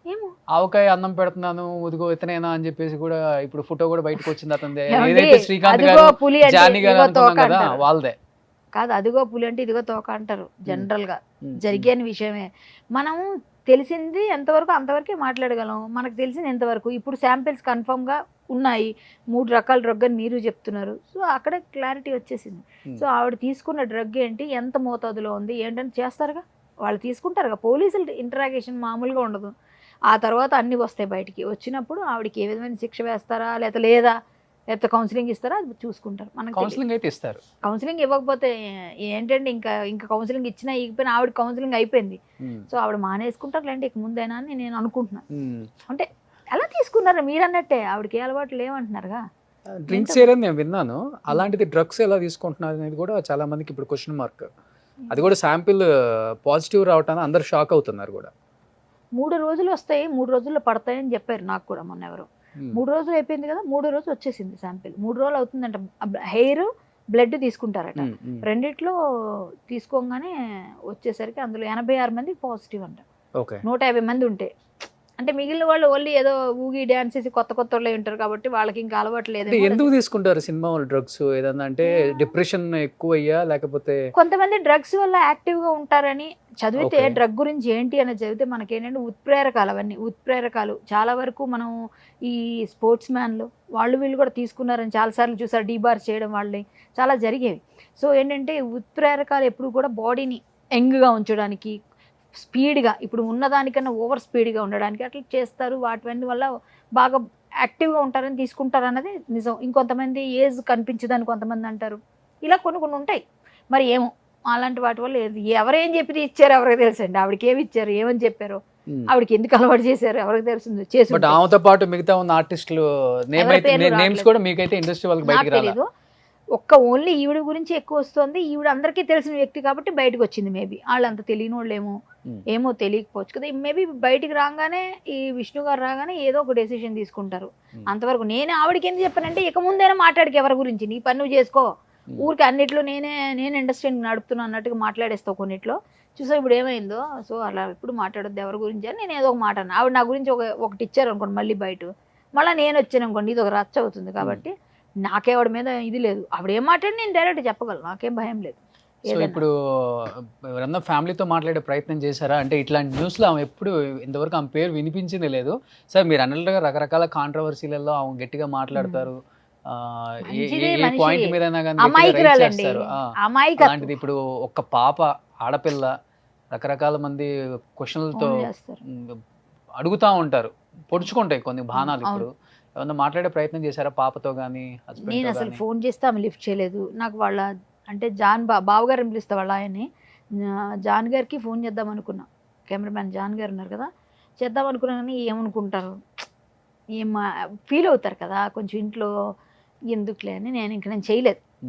ఏమో ఆవకాయ అన్నం పెడుతున్నాను ఉదిగో ఇతనేనా అని చెప్పేసి కూడా ఇప్పుడు ఫోటో కూడా బయటకు వచ్చింది అతనిదే. ఏదైతే శ్రీకాంత్ గారు జానీ గారు అనుకున్నాం కదా వాళ్ళదే కాదు. అదిగో పులి అంటే ఇదిగో తోక అంటారు జనరల్ గా, జరిగే విషయమే. మనం తెలిసింది ఎంతవరకు అంతవరకే మాట్లాడగలం, మనకు తెలిసింది ఎంతవరకు. ఇప్పుడు శాంపిల్స్ కన్ఫర్మ్ గా ఉన్నాయి, 3 రకాల డ్రగ్ అని మీరు చెప్తున్నారు. సో అక్కడ క్లారిటీ వచ్చేసింది. సో ఆవిడ తీసుకున్న డ్రగ్ ఏంటి, ఎంత మోతాదులో ఉంది ఏంటని చేస్తారుగా, వాళ్ళు తీసుకుంటారుగా. పోలీసులు ఇంటరాగేషన్ మామూలుగా ఉండదు. ఆ తర్వాత అన్ని వస్తాయి బయటికి. వచ్చినప్పుడు ఆవిడకి ఏ విధమైన శిక్ష వేస్తారా లేదా కౌన్సిలింగ్ ఇస్తారా అది చూసుకుంటారు. మనకి కౌన్సిలింగ్ అయితే ఇస్తారు. కౌన్సిలింగ్ ఇవ్వకపోతే ఏంటంటే ఇంకా కౌన్సిలింగ్ ఇచ్చినా ఇకపోయినా ఆవిడ కౌన్సిలింగ్ అయిపోయింది. సో ఆవిడ మానేసుకుంటారు లేండి ఇక ముందైనా అని నేను అనుకుంటున్నాను. అంటే ఎలా తీసుకున్నారు మీరు అన్నట్టే, ఆవిడకి ఏ అలవాటు లేవంటున్నారుగా. డ్రింక్స్ చేయరని నేను విన్నాను, అలాంటిది డ్రగ్స్ ఎలా తీసుకుంటున్నారు అనేది కూడా చాలా మందికి ఇప్పుడు క్వశ్చన్ మార్క్. అది కూడా శాంపిల్ పాజిటివ్ రావటానికి అందరు షాక్ అవుతున్నారు కూడా. 3 రోజులు వస్తాయి, 3 రోజుల్లో పడతాయని చెప్పారు నాకు కూడా మొన్న ఎవరు. 3 రోజులు అయిపోయింది కదా, 3వ రోజు వచ్చేసింది శాంపిల్. 3 రోజులు అవుతుందంట. హెయిర్ బ్లడ్ తీసుకుంటారట, రెండిట్లో తీసుకోగానే వచ్చేసరికి అందులో 86 మంది పాజిటివ్ అంట. 150 మంది ఉంటే, అంటే మిగిలిన వాళ్ళు ఓన్లీ ఏదో ఊగి డాన్స్ చేసి కొత్త వాళ్ళు ఉంటారు కాబట్టి వాళ్ళకి ఇంకా అలవాటు లేదు. ఎందుకు తీసుకుంటారు సినిమా వాళ్ళు డ్రగ్స్? ఏదన్నా అంటే డిప్రెషన్ ఎక్కువ అయ్యా లేకపోతే కొంతమంది డ్రగ్స్ వల్ల యాక్టివ్ గా ఉంటారని చదివితే, డ్రగ్ గురించి ఏంటి అని చదివితే మనకేంటంటే ఉత్ప్రేరకాలు, అవన్నీ ఉత్ప్రేరకాలు చాలా వరకు మనం ఈ స్పోర్ట్స్ మ్యాన్లు వాళ్ళు వీళ్ళు కూడా తీసుకున్నారని చాలాసార్లు చూసారు, డీబార్ చేయడం వాళ్ళని చాలా జరిగేవి. సో ఏంటంటే ఉత్ప్రేరకాలు ఎప్పుడు కూడా బాడీని యంగ్గా ఉంచడానికి, స్పీడ్గా ఇప్పుడు ఉన్నదానికన్నా ఓవర్ స్పీడ్గా ఉండడానికి అట్లా చేస్తారు. వాటి వల్ల బాగా యాక్టివ్గా ఉంటారని తీసుకుంటారు అన్నది నిజం. ఇంకొంతమంది ఏజ్ కనిపించదని కొంతమంది అంటారు. ఇలా కొన్ని ఉంటాయి. మరి ఏమో అలాంటి వాటి వల్ల ఎవరేం చెప్పి ఇచ్చారు ఎవరికి తెలుసండి. ఆవిడకి ఏమి ఇచ్చారు, ఏమని చెప్పారు, ఆవిడకి ఎందుకు అలవాటు చేశారు ఎవరికి తెలుస్తుంది. చేసి ఆమెతో పాటు మిగతా ఉన్న ఆర్టిస్టులు నేమ్స్ కూడా మీకైతే ఇండస్ట్రీ వాళ్ళకి బయటికి రాలేదు. ఒక్క ఓన్లీ ఈవిడ గురించి ఎక్కువ వస్తుంది. ఈవిడ అందరికీ తెలిసిన వ్యక్తి కాబట్టి బయటకు వచ్చింది. మేబీ వాళ్ళంత తెలియని వాళ్ళు ఏమో తెలియకపోవచ్చు కదా. మేబీ బయటికి రాగానే ఈ విష్ణు గారు రాగానే ఏదో ఒక డెసిషన్ తీసుకుంటారు. అంతవరకు నేను ఆవిడకి ఎందుకు చెప్పానంటే, ఇక ముందైనా మాట్లాడికి ఎవరి గురించి, నీ పని నువ్వు చేసుకో, ఊరికి అన్నిట్లో నేను ఇండస్ట్రీ నడుపుతున్నా అన్నట్టుగా మాట్లాడేస్తావు కొన్నిట్లో. చూసా ఇప్పుడు ఏమైందో. సో అలా ఇప్పుడు మాట్లాడొద్దు ఎవరి గురించి అని నేను ఏదో ఒక మాట అన్నా. ఆవిడ నా గురించి ఒకటి ఇచ్చారు అనుకోండి, మళ్ళీ మళ్ళీ నేను వచ్చాను అనుకోండి, ఇది ఒక రచ్చ అవుతుంది. కాబట్టి నాకే ఆవిడ మీద ఇది లేదు. ఆవిడ ఏం మాట్లాడి నేను డైరెక్ట్ చెప్పగలను, నాకేం భయం లేదు. సో ఇప్పుడు ఎవరన్నా ఫ్యామిలీతో మాట్లాడే ప్రయత్నం చేశారా? అంటే ఇట్లాంటి న్యూస్లో ఆమె ఎప్పుడు ఇంతవరకు ఆమె పేరు వినిపించింది లేదు. సార్ మీరు అన్నట్టుగా రకరకాల కాంట్రవర్సీలలో ఆమె గట్టిగా మాట్లాడతారు, మంచిదే ఏ మనిషి. పాయింట్ మీద అమాయకురాలండి, అమాయకత్వం. అలాంటిది ఇప్పుడు ఒక్క పాప ఆడపిల్ల రకరకాల మంది క్వశ్చన్లతో ఫోన్ చేస్తారు. అడుగుతా ఉంటారు, పొడుచుకుంటాయి కొన్ని బాణాలు. అవును. ఇప్పుడు ఏమన్నా మాట్లాడే ప్రయత్నం చేశారా పాపతో కానీ నేను హస్బెండ్ అసలు ఫోన్ చేస్తే ఆమె లిఫ్ట్ చేయలేదు. నాకు వాళ్ళ అంటే జాన్ బావగారిని పిలుస్తా వాళ్ళ ఆయన్ని, జాన్ గారికి ఫోన్ చేద్దాం అనుకున్నా. కెమెరామ్యాన్ జాన్ గారు ఉన్నారు కదా, చేద్దాం అనుకున్నా కానీ ఏమనుకుంటారు, ఏం ఫీల్ అవుతారు కదా కొంచెం ఇంట్లో, ఎందుకులే అని నేను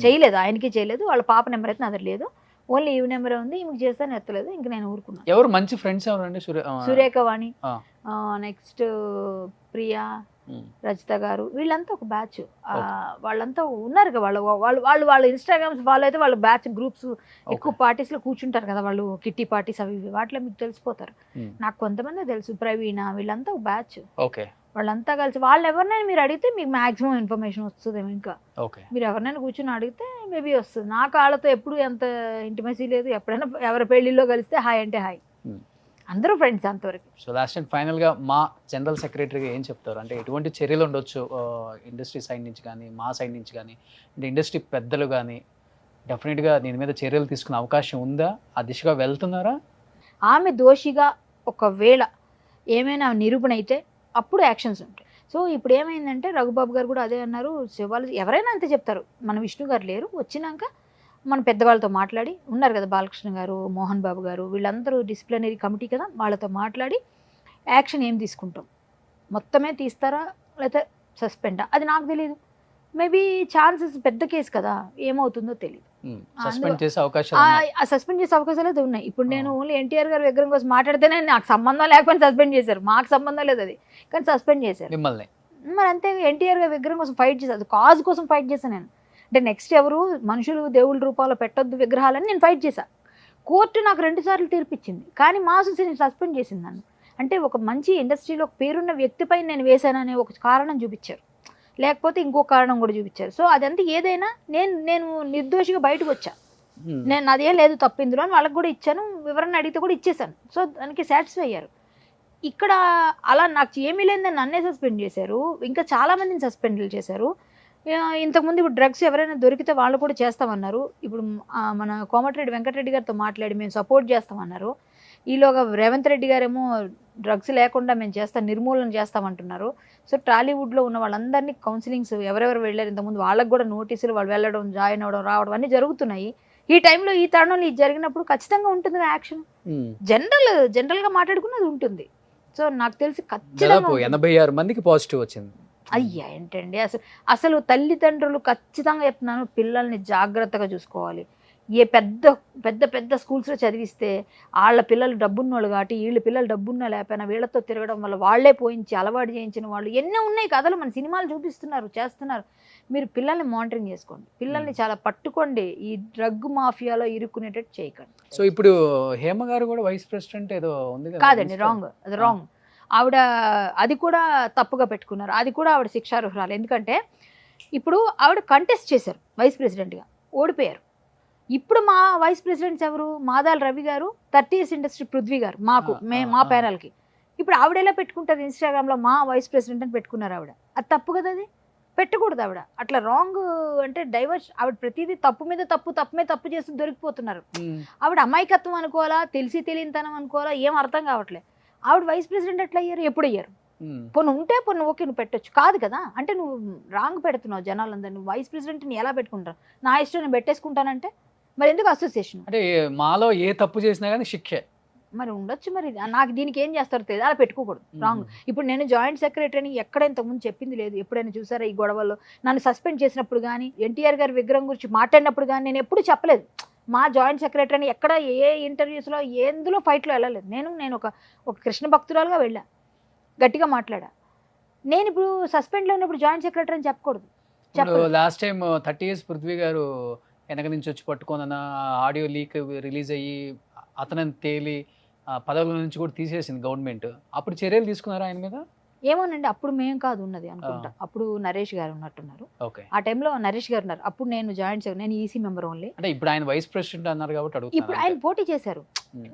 చేయలేదు ఆయనకి చేయలేదు. వాళ్ళ పాప నెంబర్ అయితే నా దగ్గర లేదు, ఓన్లీ ఈ నెంబర్ ఉంది, ఈమెకి చేస్తాను ఎత్తలేదు, ఇంక నేను ఊరుకున్నాను. ఎవరు మంచి ఫ్రెండ్స్ ఎవరండి? సురేఖ వాణి, ఆ. నెక్స్ట్ ప్రియా, రజిత గారు, వీళ్ళంతా ఒక బ్యాచ్. వాళ్ళంతా ఉన్నారు కదా, వాళ్ళ ఇన్స్టాగ్రామ్స్ ఫాలో అయితే వాళ్ళ బ్యాచ్ గ్రూప్స్ ఎక్కువ పార్టీస్ లో కూర్చుంటారు కదా వాళ్ళు, కిట్టి పార్టీస్ అవి వాటిలో మీకు తెలిసిపోతారు. నాకు కొంతమంది తెలుసు, ప్రవీణ, వీళ్ళంతా ఒక బ్యాచ్. ఓకే, వాళ్ళంతా కలిసి వాళ్ళు ఎవరినైనా మీరు అడిగితే మీకు మాక్సిమం ఇన్ఫర్మేషన్ వస్తుందేమో. ఇంకా ఓకే, మీరు ఎవరినైనా కూర్చొని అడిగితే మేబీ వస్తుంది. నాకు వాళ్ళతో ఎప్పుడు ఎంత ఇంటిమసీ లేదు. ఎప్పుడైనా ఎవరి పెళ్లిలో కలిస్తే హాయ్ అంటే హాయ్, అందరూ ఫ్రెండ్స్ అంతవరకు. సో లాస్ట్ అండ్ ఫైనల్గా మా జనరల్ సెక్రటరీగా ఏం చెప్తారు? అంటే ఎటువంటి చర్యలు ఉండొచ్చు ఇండస్ట్రీ సైడ్ నుంచి కానీ మా సైడ్ నుంచి కానీ, అంటే ఇండస్ట్రీ పెద్దలు కానీ డెఫినెట్గా దీని మీద చర్యలు తీసుకునే అవకాశం ఉందా? ఆ దిశగా వెళ్తున్నారా? ఆమె దోషిగా ఒకవేళ ఏమైనా నిరూపణ అయితే అప్పుడు యాక్షన్స్ ఉంటాయి. సో ఇప్పుడు ఏమైందంటే రఘుబాబు గారు కూడా అదే అన్నారు, వాళ్ళు ఎవరైనా అంతే చెప్తారు. మన విష్ణు గారు లేరు, వచ్చినాక మన పెద్దవాళ్ళతో మాట్లాడి ఉన్నారు కదా, బాలకృష్ణ గారు, మోహన్ బాబు గారు, వీళ్ళందరూ డిసిప్లినరీ కమిటీ కదా, వాళ్ళతో మాట్లాడి యాక్షన్ ఏం తీసుకుంటాం, మొత్తమే తీస్తారా లేకపోతే సస్పెండా అది నాకు తెలియదు. మేబీ ఛాన్సెస్ పెద్ద కేసు కదా, ఏమవుతుందో తెలియదు. సస్పెండ్ చేసే అవకాశం సస్పెండ్ చేసే అవకాశాలు అయితే ఉన్నాయి. ఇప్పుడు నేను ఓన్లీ ఎన్టీఆర్ గారు విగ్రహం కోసం మాట్లాడితేనే నాకు సంబంధం లేకపోయినా సస్పెండ్ చేశారు, మాకు సంబంధం లేదు అది, కానీ సస్పెండ్ చేశారు మిమ్మల్ని. మరి అంతే, ఎన్టీఆర్ గారి విగ్రహం కోసం ఫైట్ చేశాను, కాజ్ కోసం ఫైట్ చేశాను నేను. అంటే నెక్స్ట్ ఎవరు మనుషులు దేవుళ్ళ రూపాల్లో పెట్టొద్దు విగ్రహాలని నేను ఫైట్ చేశాను. కోర్టు నాకు 2 సార్లు తీర్పిచ్చింది, కానీ మా అసోసియేషన్ సస్పెండ్ చేసింది నన్ను. అంటే ఒక మంచి ఇండస్ట్రీలో ఒక పేరున్న వ్యక్తిపై నేను వేశాననే ఒక కారణం చూపించారు, లేకపోతే ఇంకో కారణం కూడా చూపించారు. సో అదంతా ఏదైనా నేను నిర్దోషిగా బయటకు వచ్చా, నేను అదేం లేదు తప్పు ఇందులో అని వాళ్ళకి కూడా ఇచ్చాను, వివరణ అడిగితే కూడా ఇచ్చేసాను. సో దానికి సాటిస్ఫై అయ్యారు. ఇక్కడ అలా నాకు ఏమీ లేదని నన్నే సస్పెండ్ చేశారు, ఇంకా చాలామందిని సస్పెండ్ చేశారు. ఇంతకుముందు ఇప్పుడు డ్రగ్స్ ఎవరైనా దొరికితే వాళ్ళు కూడా చేస్తామన్నారు. ఇప్పుడు మన కోమటిరెడ్డి వెంకటరెడ్డి గారితో మాట్లాడి మేము సపోర్ట్ చేస్తామన్నారు. ఈలోగా రేవంత్ రెడ్డి గారేమో డ్రగ్స్ లేకుండా మేము చేస్తాం, నిర్మూలన చేస్తామంటున్నారు. సో టాలీవుడ్లో ఉన్న వాళ్ళందరినీ కౌన్సిలింగ్స్ ఎవరెవరు వెళ్ళారు ఇంతకుముందు వాళ్ళకి కూడా నోటీసులు, వాళ్ళు వెళ్ళడం, జాయిన్ అవ్వడం, రావడం అన్నీ జరుగుతున్నాయి. ఈ టైంలో ఈ తరుణంలో ఇది జరిగినప్పుడు ఖచ్చితంగా ఉంటుంది యాక్షన్. జనరల్గా మాట్లాడుకున్నది ఉంటుంది. సో నాకు తెలిసి ఖచ్చితంగా 86 మందికి పాజిటివ్ వచ్చింది. అయ్యా ఏంటండి, అసలు తల్లిదండ్రులు ఖచ్చితంగా చెప్తున్నాను, పిల్లల్ని జాగ్రత్తగా చూసుకోవాలి. ఏ పెద్ద పెద్ద పెద్ద స్కూల్స్లో చదివిస్తే వాళ్ళ పిల్లలు డబ్బున్నోళ్ళు కాబట్టి వీళ్ళ పిల్లలు డబ్బున్నా లేకపోయినా వీళ్ళతో తిరగడం వల్ల వాళ్ళే పోయించి అలవాటు చేయించిన వాళ్ళు ఎన్నో ఉన్నాయి కథలు, మన సినిమాలు చూపిస్తున్నారు, చేస్తున్నారు. మీరు పిల్లల్ని మానిటరింగ్ చేసుకోండి, పిల్లల్ని చాలా పట్టుకోండి, ఈ డ్రగ్ మాఫియాలో ఇరుక్కునేటట్టు చేయకండి. సో ఇప్పుడు హేమ గారు కూడా వైస్ ప్రెసిడెంట్ ఏదో ఉంది కదా? కాదండి, రాంగ్, అది రాంగ్. ఆవిడ అది కూడా తప్పుగా పెట్టుకున్నారు, అది కూడా ఆవిడ శిక్షార్హురాలు. ఎందుకంటే ఇప్పుడు ఆవిడ కంటెస్ట్ చేశారు వైస్ ప్రెసిడెంట్గా, ఓడిపోయారు. ఇప్పుడు మా వైస్ ప్రెసిడెంట్స్ ఎవరు, మాదాల రవి గారు, 30 Years ఇండస్ట్రీ పృథ్వీ గారు, మా ప్యానల్కి. ఇప్పుడు ఆవిడ ఎలా పెట్టుకుంటారు ఇన్స్టాగ్రామ్లో మా వైస్ ప్రెసిడెంట్ అని పెట్టుకున్నారు ఆవిడ, అది తప్పు కదా, అది పెట్టకూడదు ఆవిడ. అట్లా రాంగ్ అంటే డైవర్స్, ఆవిడ ప్రతిదీ తప్పు మీద తప్పు చేస్తూ దొరికిపోతున్నారు. ఆవిడ అమాయకత్వం అనుకోవాలా, తెలియనితనం అనుకోవాలా, ఏం అర్థం కావట్లేదు. ఆవిడ వైస్ ప్రెసిడెంట్ ఎట్లా అయ్యారు, ఎప్పుడు అయ్యారు? ఉంటే ఓకే నువ్వు పెట్టొచ్చు, కాదు కదా, అంటే నువ్వు రాంగ్ పెడుతున్నావు జనాలందరూ. నువ్వు వైస్ ప్రెసిడెంట్ని ఎలా పెట్టుకుంటావు? నా ఇష్టం నేను పెట్టేసుకుంటానంటే మరి ఎందుకు అసోసియేషన్? అంటే మాలో ఏ తప్పు చేసినా కానీ శిక్షే మరి ఉండొచ్చు. మరి నాకు దీనికి ఏం చేస్తారో తెలియదు, అలా పెట్టుకోకూడదు, రాంగ్. ఇప్పుడు నేను జాయింట్ సెక్రటరీని ఎక్కడ ఇంతకుముందు చెప్పింది లేదు. ఎప్పుడైనా చూసారా ఈ గొడవల్లో నన్ను సస్పెండ్ చేసినప్పుడు కానీ, ఎన్టీఆర్ గారి విగ్రహం గురించి మాట్లాడినప్పుడు కానీ నేను ఎప్పుడు చెప్పలేదు. మా జాయింట్ సెక్రటరీని ఎక్కడ ఏ ఇంటర్వ్యూస్లో ఎందులో ఫైట్లో వెళ్ళలేదు. నేను ఒక కృష్ణ భక్తురాలుగా వెళ్ళా, గట్టిగా మాట్లాడా. నేను ఇప్పుడు సస్పెండ్లో ఉన్నప్పుడు జాయింట్ సెక్రటరీ అని చెప్పకూడదు. లాస్ట్ టైం 30 Years పృథ్వీ గారు వెనక నుంచి వచ్చి పట్టుకోనన్న ఆడియో లీక్ రిలీజ్ అయ్యి అతనని తేలి పదవుల నుంచి కూడా తీసేసింది గవర్నమెంట్. అప్పుడు చర్యలు తీసుకున్నారా ఆయన మీద? ఏమోనండి, అప్పుడు మేము కాదు ఉన్నది అనుకుంటా, అప్పుడు నరేష్ గారు ఉన్నట్టున్నారు. ఆ టైంలో నరేష్ గారు ఉన్నారు. అప్పుడు నేను ఈసీ మెంబర్ ఓన్లీ. అంటే ఇప్పుడు ఆయన వైస్ ప్రెసిడెంట్ అన్నారు కాబట్టి అడుగుతున్నా. ఇప్పుడు ఆయన పోటీ చేశారు.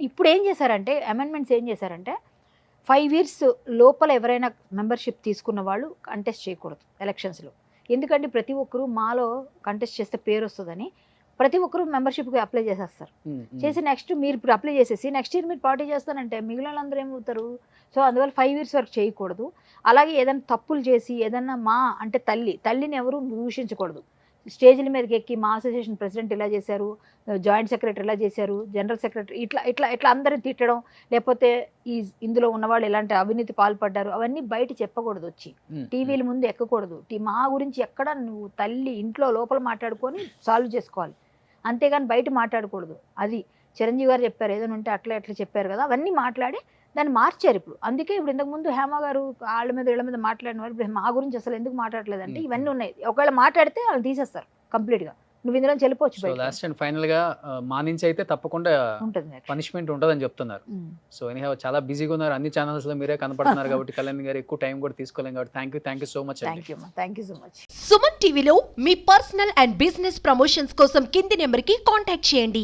ఇప్పుడు ఏం చేశారంటే అమెండ్మెంట్స్ ఏం చేశారంటే 5 years లోపల ఎవరైనా మెంబర్షిప్ తీసుకున్న వాళ్ళు కంటెస్ట్ చేయకూడదు ఎలక్షన్స్లో. ఎందుకంటే ప్రతి ఒక్కరు మాలో కంటెస్ట్ చేస్తే పేరు వస్తుందని ప్రతి ఒక్కరు మెంబర్షిప్కి అప్లై చేసేస్తారు. చేసి నెక్స్ట్ మీరు ఇప్పుడు అప్లై చేసేసి నెక్స్ట్ ఇయర్ మీరు పార్టీ చేస్తానంటే మిగిలిన వాళ్ళందరూ ఏమవుతారు? సో అందువల్ల 5 years వరకు చేయకూడదు. అలాగే ఏదైనా తప్పులు చేసి ఏదన్నా అంటే తల్లిని ఎవరు దూషించకూడదు. స్టేజ్ల మీదకి ఎక్కి మా అసోసియేషన్ ప్రెసిడెంట్ ఇలా చేశారు, జాయింట్ సెక్రటరీ ఇలా చేశారు, జనరల్ సెక్రటరీ ఇట్లా అందరిని తిట్టడం, లేకపోతే ఇందులో ఉన్నవాళ్ళు ఎలాంటి అవినీతి పాల్పడ్డారు అవన్నీ బయట చెప్పకూడదు, వచ్చి టీవీల ముందు ఎక్కకూడదు. మా గురించి ఎక్కడ నువ్వు తల్లి ఇంట్లో లోపల మాట్లాడుకొని సాల్వ్ చేసుకోవాలి, అంతేగాని బయట మాట్లాడకూడదు. అది చిరంజీవి గారు చెప్పారు, ఏదైనా ఉంటే అట్లా చెప్పారు కదా, అవన్నీ మాట్లాడి దాన్ని మార్చారు ఇప్పుడు. అందుకే ఇప్పుడు ఇంతకుముందు హేమ గారు వాళ్ళ మీద వీళ్ళ మీద మాట్లాడిన వాళ్ళు ఇప్పుడు మా గురించి అసలు ఎందుకు మాట్లాడలేదు అంటే ఇవన్నీ ఉన్నాయి. ఒకవేళ మాట్లాడితే వాళ్ళు తీసేస్తారు కంప్లీట్గా, నువ్వు ఇందులో వెళ్ళిపోవచ్చు. లాస్ట్ అండ్ ఫైనల్ గా మా నుంచి అయితే తప్పకుండా ఉంటుంది పనిష్మెంట్ ఉంటుందని చెప్తున్నారు. సో ఎనీహౌ చాలా బిజీగా ఉన్నారు, అన్ని ఛానల్స్ లో మీరే కనపడుతున్నారు కాబట్టి కళ్యాణ్ గారు ఎక్కువ టైం కూడా తీసుకోలేం కాబట్టి thank you so much. Thank you so much. Suman టీవీలో మీ పర్సనల్ అండ్ బిజినెస్ ప్రమోషన్స్ కోసం కింది నెంబర్కి కాంటాక్ట్ చేయండి.